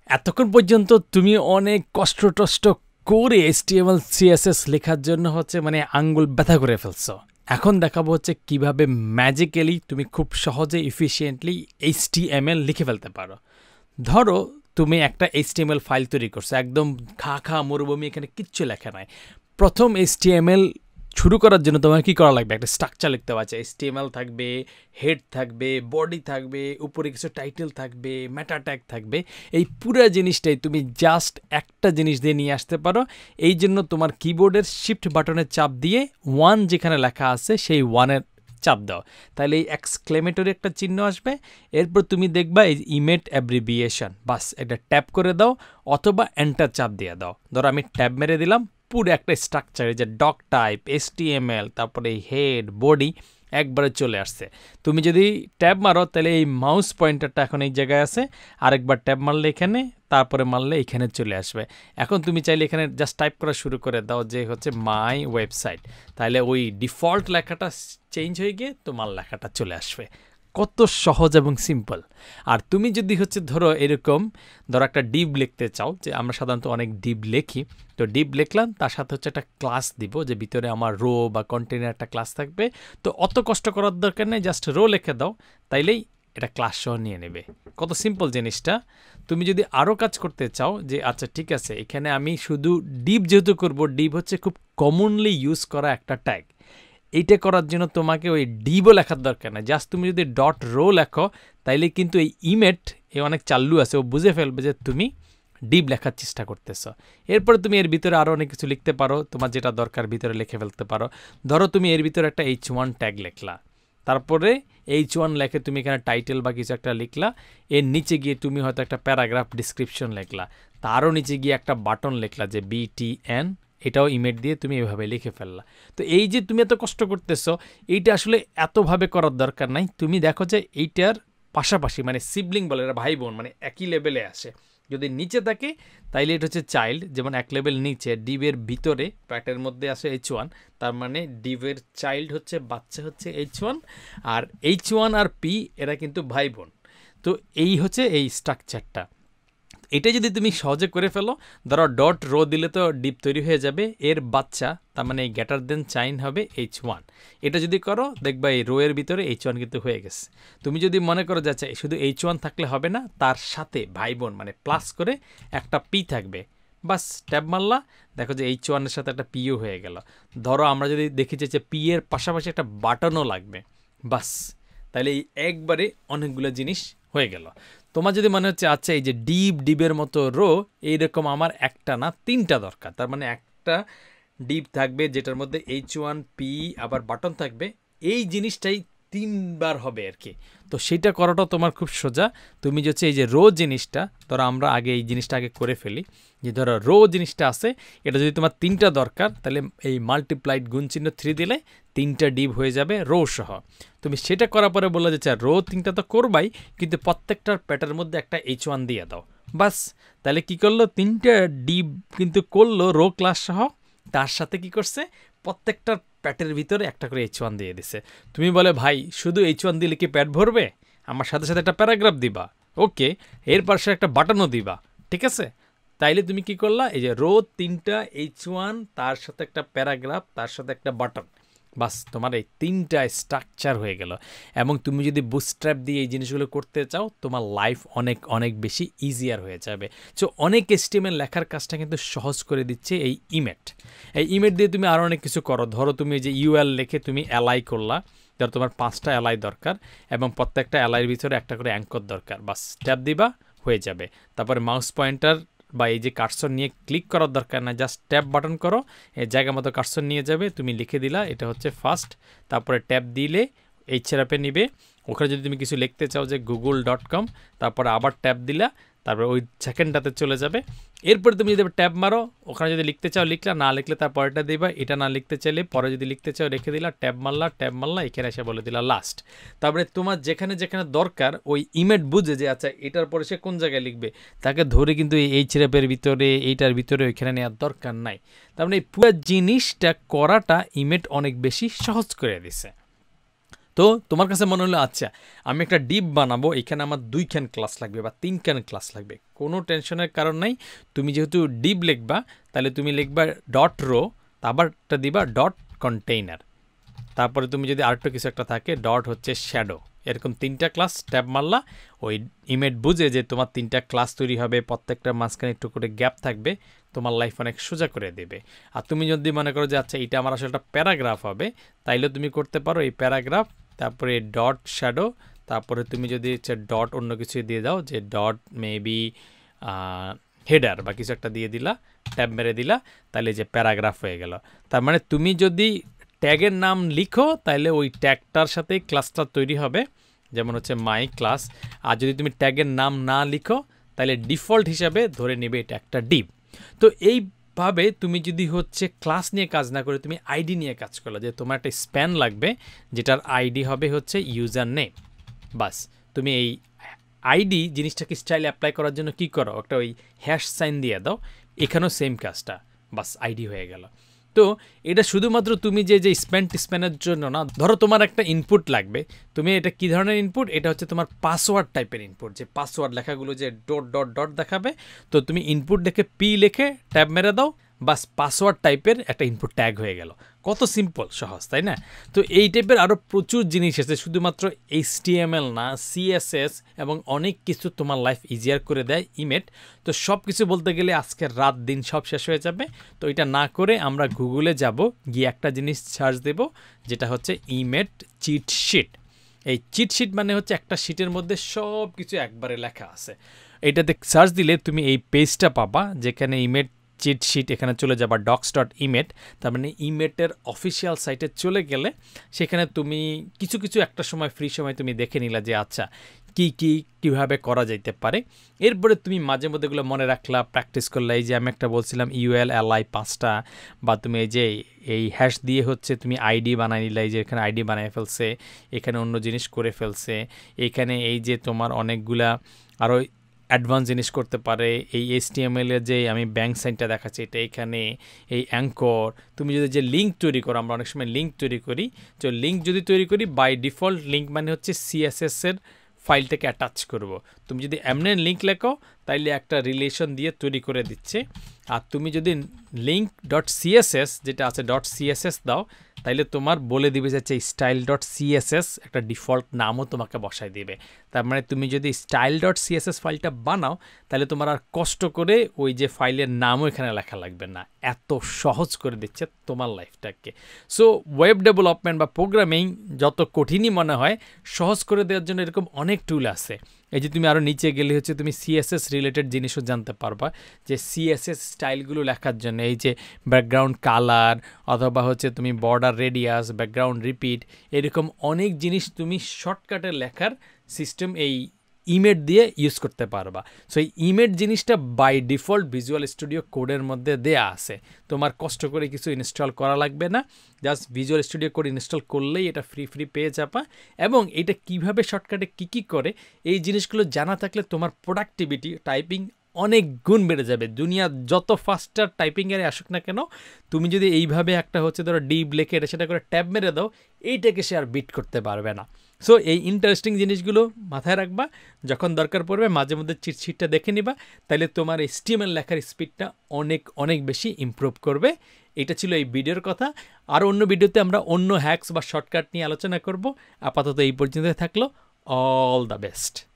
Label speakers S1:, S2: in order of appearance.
S1: এতক্ষণ পর্যন্ত তুমি অনেক কষ্ট করে HTML CSS লেখার জন্য মানে আঙ্গুল ব্যথা করে ফেলছো। এখন দেখাবো কিভাবে ম্যাজিক্যালি তুমি খুব সহজে এফিশিয়েন্টলি HTML লিখে ফেলতে পারো। ধরো তুমি একটা HTML ফাইল তৈরি করছো, একদম খা মরুভূমি, এখানে কিচ্ছু লেখা নাই। প্রথম HTML শুরু করার জন্য তোমার কি করা লাগবে? একটা স্ট্রাকচার লিখতে হবে। HTML থাকবে, হেড থাকবে, বডি থাকবে, উপরে কিছু টাইটেল থাকবে, মেটা ট্যাগ থাকবে। এই পুরো জিনিসটাই তুমি জাস্ট একটা জিনিস দিয়ে নিয়ে আসতে পারো। এই জন্য তোমার কিবোর্ডের শিফট বাটনের চাপ দিয়ে 1 যেখানে লেখা আছে সেই 1-এর চাপ দাও, তাহলে এই এক্সক্লেমেটরি একটা চিহ্ন আসবে। এরপর তুমি দেখবা এই ইমেট অ্যাব্রিভিয়েশন, বাস এটা ট্যাপ করে দাও অথবা এন্টার চাপ দিয়ে দাও। ধরো আমি ট্যাব মেরে দিলাম, পুরো একটা স্ট্রাকচার, এই যে ডক টাইপ, HTML, তারপরে হেড, বডি একবারে চলে আসছে। তুমি যদি ট্যাব মারো তাহলে এই মাউস পয়েন্টারটা এখন এই জায়গায় আছে, আরেকবার ট্যাব মারলে এখানে, তারপরে মারলে এখানে চলে আসবে। এখন তুমি চাইলে এখানে জাস্ট টাইপ করা শুরু করে দাও যে মাই ওয়েবসাইট, তাহলে ওই ডিফল্ট লেখাটা চেঞ্জ হয়ে গিয়ে তোমার লেখাটা চলে আসবে। কত সহজ এবং সিম্পল। আর তুমি যদি ধরো এরকম একটা ডিভ লিখতে চাও, যে আমরা সাধারণত অনেক ডিভ লিখি, তো ডিভ লিখলাম, তার সাথে একটা ক্লাস দিব, যে ভিতরে আমার রো বা কন্টেনার একটা ক্লাস থাকবে। তো অত কষ্ট করার দরকার নেই, জাস্ট রো লিখে দাও, তাইলেই এটা ক্লাস সহ নিয়ে নেবে। কত সিম্পল জিনিসটা। তুমি যদি আরও কাজ করতে চাও, যে আচ্ছা ঠিক আছে এখানে আমি শুধু ডিভ যেহেতু করব, ডিভ খুব কমনলি ইউজ করা একটা ট্যাগ, এইটা করার জন্য তোমাকে ওই ডিভও লেখার দরকার না, জাস্ট তুমি যদি ডট রো লেখো, তাইলে কিন্তু এই ইমেট অনেক চাল্লু আছে, ও বুঝে ফেলবে যে তুমি ডিভ লেখার চেষ্টা করতেছ। এরপরে তুমি এর ভিতরে আরও অনেক কিছু লিখতে পারো, তোমার যেটা দরকার ভিতরে লিখে ফেলতে পারো। ধরো তুমি এর ভিতরে একটা H1 ট্যাগ লিখলা, তারপরে H1 লেখে তুমি এখানে টাইটেল বা কিছু একটা লিখলা, এর নিচে গিয়ে তুমি হয়তো একটা প্যারাগ্রাফ ডিসক্রিপশন লিখলা, তারও নিচে গিয়ে একটা বাটন লিখলা যে BTN, এটাও ইমেট দিয়ে তুমি এভাবে লিখে ফেললা। তো এই যে তুমি এত কষ্ট করতেছো, এইটা আসলে এতভাবে করার দরকার নাই। তুমি দেখো যে এইটার পাশাপাশি সিবলিং বলে, এরা ভাই বোন, একই লেভেলে আসে। যদি নিচে থাকে তাইলে এটা চাইল্ড, যেমন এক লেভেল নিচে ডিভের ভিতরে প্যাটের মধ্যে আসে H1, তার ডিভের চাইল্ড বাচ্চা H1, আর H1 আর P এরা কিন্তু ভাই বোন। তো এই এই স্ট্রাকচারটা, এটা যদি তুমি সহজে করে ফেলো, ধরো ডট রো দিলে তো ডিপ তৈরি হয়ে যাবে, এর বাচ্চা তার এই গ্রেটার দেন সাইন হবে H1। এটা যদি করো দেখবা এই রো এর ভিতরে H1 কিন্তু হয়ে গেছে। তুমি যদি মনে করো যাচ্ছে শুধু H1 থাকলে হবে না, তার সাথে ভাই বোন প্লাস করে একটা P থাকবে, বাস ট্যাব মারলা, দেখো যে H1 এর সাথে একটা পিও হয়ে গেল। ধরো আমরা যদি দেখি যে P এর পাশাপাশি একটা বাটনও লাগবে, বাস তাহলে এই একবারে অনেকগুলো জিনিস হয়ে গেল। তোমার যদি মনে হচ্ছে আচ্ছা এই যে ডিবের মতো রো, এইরকম আমার একটা না 3টা দরকার, তার একটা ডিপ থাকবে যেটার মধ্যে H1 P আবার বাটন থাকবে, এই জিনিসটাই 3বার হবে আর কি। তো সেটা করাটা তোমার খুব সোজা। তুমি এই যে রো জিনিসটা, ধরো আমরা আগে এই জিনিসটা আগে করে ফেলি, যে ধরো রো জিনিসটা আছে, এটা যদি তোমার 3টা দরকার, তাহলে এই মাল্টিপ্লাইড গুণ চিহ্ন 3 দিলে 3টা ডিভ হয়ে যাবে রো সহ। তুমি সেটা করার পরে বললে যে রো 3টা তো করবাই, কিন্তু প্রত্যেকটার প্যাটার মধ্যে একটা H1 দিয়ে দাও, বাস। তাহলে কি করলো, 3টা ডিভ কিন্তু করলো রো ক্লাস সহ, তার সাথে কি করছে প্রত্যেকটার প্যাটের ভিতরে একটা করে H1 দিয়ে দিছে। তুমি বলে ভাই শুধু H1 দিলে কি প্যাট ভরবে? আমার সাথে সাথে একটা প্যারাগ্রাফ দিবা, ওকে, এর পাশে একটা বাটনও দিবা, ঠিক আছে। তাইলে তুমি কি করলা, এই যে রো 3টা H1, তার সাথে একটা প্যারাগ্রাফ, তার সাথে একটা বাটন, বাস তোমার এই 3টা স্ট্রাকচার হয়ে গেল। এবং তুমি যদি বুটস্ট্র্যাপ দিয়ে এই জিনিসগুলো করতে চাও, তোমার লাইফ অনেক অনেক বেশি ইজিয়ার হয়ে যাবে। সো অনেক HTML লেখার কাজটা কিন্তু সহজ করে দিচ্ছে এই ইমেট। এই ইমেট দিয়ে তুমি আরও অনেক কিছু করো। ধরো তুমি এই যে UL লিখে তুমি অ্যালাই করলা, ধরো তোমার 5টা অ্যালাই দরকার, এবং প্রত্যেকটা অ্যালাইয়ের ভিতরে একটা করে অ্যাঙ্কর দরকার, বাস ট্যাপ দিবা হয়ে যাবে। তারপরে মাউস পয়েন্টার বা এই যে কার্সর নিয়ে ক্লিক করার দরকার না, জাস্ট ট্যাপ বাটন করো, এই জায়গা মতো কার্সর নিয়ে যাবে, তুমি লিখে দিলা এটা ফার্স্ট, তারপরে ট্যাপ দিলে HRF নিবে। ওখানে যদি তুমি কিছু লিখতে চাও যে google.com, তারপরে আবার ট্যাপ দিলা, তারপরে ওই সেকেন্ডটাতে চলে যাবে। এরপরে তুমি যদি ট্যাব মারো, ওখানে যদি লিখতে চাও লিখলা, না লিখলে তার পরেরটা দিবা, এটা না লিখতে চাইলে পরে যদি লিখতে চাও রেখে দিলা, ট্যাব মারলা, এখানে এসে বলে দিলা লাস্ট। তারপরে তোমার যেখানে যেখানে দরকার ওই ইমেট বুঝে যে আচ্ছা এটার পরে সে কোন জায়গায় লিখবে, তাকে ধরে কিন্তু এই HRF ভিতরে এইটার ভিতরে ওইখানে নেওয়ার দরকার নাই। তার এই পুরো জিনিসটা করাটা ইমেট অনেক বেশি সহজ করে দিছে। তো তোমার কাছে মনে হলো আচ্ছা আমি একটা ডিপ বানাবো, এখানে আমার 2খান ক্লাস লাগবে বা 3খান ক্লাস লাগবে, কোনো টেনশনের কারণ নাই। তুমি যেহেতু ডিপ লিখবা তাহলে তুমি লিখবা ডট রো, তারপরটা দিবা ডট কন্টেইনার, তারপরে তুমি যদি আরেকটা কিছু একটা থাকে ডট হচ্ছে শ্যাডো, এরকম 3টা ক্লাস ট্যাব মারলা। ওই ইমেজ বুঝে যে তোমার 3টা ক্লাস তৈরি হবে, প্রত্যেকটার মাঝখানে একটু করে গ্যাপ থাকবে, তোমার লাইফ অনেক সোজা করে দেবে। আর তুমি যদি মনে করো যে আচ্ছা এটা আমার আসলে একটা প্যারাগ্রাফ হবে, তাইলে তুমি করতে পারো এই প্যারাগ্রাফ, তারপরে ডট শ্যাডো, তারপরে তুমি যদি হচ্ছে ডট অন্য কিছু দিয়ে দাও, যে ডট মেবি হেডার বা কিছু একটা দিয়ে দিলা, ট্যাব মেরে দিলা, তাহলে যে প্যারাগ্রাফ হয়ে গেল। তার মানে তুমি যদি ট্যাগের নাম লিখো তাহলে ওই ট্যাগটার সাথে ক্লাসটা তৈরি হবে, যেমন হচ্ছে মাই ক্লাস। আর যদি তুমি ট্যাগের নাম না লিখো তাহলে ডিফল্ট হিসাবে ধরে নেবে এটা একটা ডিপ। তো এইভাবে তুমি যদি হচ্ছে ক্লাস নিয়ে কাজ না করে তুমি আইডি নিয়ে কাজ করলো, যে তোমার একটা স্প্যান লাগবে যেটার আইডি হবে হচ্ছে ইউজার নেম, বাস তুমি এই আইডি জিনিসটাকে স্টাইল অ্যাপ্লাই করার জন্য কি করো, একটা ওই হ্যাশ সাইন দিয়ে দাও, এখানেও সেম কাজটা, বাস আইডি হয়ে গেল। তো এটা শুধুমাত্র তুমি যে স্প্যানের জন্য না, ধরো তোমার একটা ইনপুট লাগবে, তুমি এটা কী ধরনের ইনপুট, এটা হচ্ছে তোমার পাসওয়ার্ড টাইপের ইনপুট, যে পাসওয়ার্ড লেখাগুলো যে ডট ডট ডট দেখাবে, তো তুমি ইনপুট দেখে পি লিখে ট্যাব মেরে দাও, বাস পাসওয়ার্ড টাইপের একটা ইনপুট ট্যাগ হয়ে গেল। কত সিম্পল সহজ, তাই না? তো এই টাইপের আরও প্রচুর জিনিস আছে, শুধুমাত্র HTML না, CSS এবং অনেক কিছু তোমার লাইফ ইজিয়ার করে দেয় ইমেট। তো সব কিছু বলতে গেলে আজকের রাত দিন সব শেষ হয়ে যাবে। তো এটা না করে আমরা গুগলে যাব, গিয়ে একটা জিনিস সার্চ দেব, যেটা হচ্ছে ইমেট চিট শিট। এই চিট শিট মানে হচ্ছে একটা শিটের মধ্যে সব কিছু একবারে লেখা আছে। এইটাতে সার্চ দিলে তুমি এই পেজটা পাবা, যেখানে ইমেট চিট শিট, এখানে চলে যাবা docs.imet, তার মানে ইমেটের অফিসিয়াল সাইটে চলে গেলে সেখানে তুমি কিছু কিছু একটা সময় ফ্রি সময় তুমি দেখে নিলা যে আচ্ছা কীভাবে করা যাইতে পারে। এরপরে তুমি মাঝে মধ্যে এগুলো মনে রাখলা, প্র্যাকটিস করলা। এই যে আমি একটা বলছিলাম ULLI 5টা, বা তুমি এই যে এই হ্যাশ দিয়ে হচ্ছে তুমি আইডি বানাই নিলা, এই যে এখানে আইডি বানিয়ে ফেলছে, এখানে অন্য জিনিস করে ফেলছে, এখানে এই যে তোমার অনেকগুলা আরও অ্যাডভান্স জিনিস করতে পারে। এই HTML এর যে আমি ব্যাঙ্ক সাইনটা দেখাচ্ছি এটা এখানে, এই অ্যাঙ্কর, তুমি যদি যে লিঙ্ক তৈরি করো, আমরা অনেক সময় লিঙ্ক তৈরি করি, তো লিঙ্ক যদি তৈরি করি বাই ডিফল্ট লিঙ্ক মানে হচ্ছে CSS এর ফাইলটাকে অ্যাটাচ করব। তুমি যদি এমনি লিঙ্ক লেখো তাইলে একটা রিলেশন দিয়ে তৈরি করে দিচ্ছে। আর তুমি যদি লিঙ্ক ডট সিএসএস যেটা আছে ডট সিএসএস দাও, তাইলে তোমার বলে দিবে যে স্টাইল ডট সিএসএস একটা ডিফল্ট নামও তোমাকে বসাই দিবে। তার মানে তুমি যদি স্টাইল ডট সিএসএস ফাইলটা বানাও তাহলে তোমার আর কষ্ট করে ওই যে ফাইলের নামও এখানে লেখা লাগবে না, এত সহজ করে দিচ্ছে তোমার লাইফটাকে। সো ওয়েব ডেভেলপমেন্ট বা প্রোগ্রামিং যত কঠিনই মনে হয়, সহজ করে দেওয়ার জন্য এরকম অনেক টুল আছে। এই যে তুমি আরও নিচে গেলে হচ্ছে তুমি সিএসএস রিলেটেড জিনিসও জানতে পারবা, যে সিএসএস স্টাইলগুলো লেখার জন্য এই যে ব্যাকগ্রাউন্ড কালার অথবা হচ্ছে তুমি বর্ডার রেডিয়াস, ব্যাকগ্রাউন্ড রিপিট, এরকম অনেক জিনিস তুমি শর্টকাটে লেখার সিস্টেম এই ইমেট দিয়ে ইউজ করতে পারবা। সো এই ইমেট জিনিসটা বাই ডিফল্ট ভিজুয়াল স্টুডিও কোডের মধ্যে দেয়া আছে, তোমার কষ্ট করে কিছু ইনস্টল করা লাগবে না, just visual studio code install করলেই এটা ফ্রি পেয়ে যাবা। এবং এটা কিভাবে শর্টকাটে কী করে এই জিনিসগুলো জানা থাকলে তোমার প্রোডাক্টিভিটি টাইপিং অনেক গুণ বেড়ে যাবে। দুনিয়া যত ফাস্টার টাইপিংয়ের আসুক না কেন, তুমি যদি এইভাবে একটা হচ্ছে ধরো ডিপ লেখে এটা সেটা করে ট্যাব মেরে দাও, এইটাকে সে আর বিট করতে পারবে না। সো এই ইন্টারেস্টিং জিনিসগুলো মাথায় রাখবা, যখন দরকার পড়বে মাঝে মধ্যে চিটশিটটা দেখে নিবা, তাহলে তোমার HTML লেখার স্পিডটা অনেক বেশি ইমপ্রুভ করবে। এটা ছিল এই ভিডিওর কথা। আর অন্য ভিডিওতে আমরা অন্য হ্যাকস বা শর্টকাট নিয়ে আলোচনা করব। আপাতত এই পর্যন্ত থাকলো। All the best.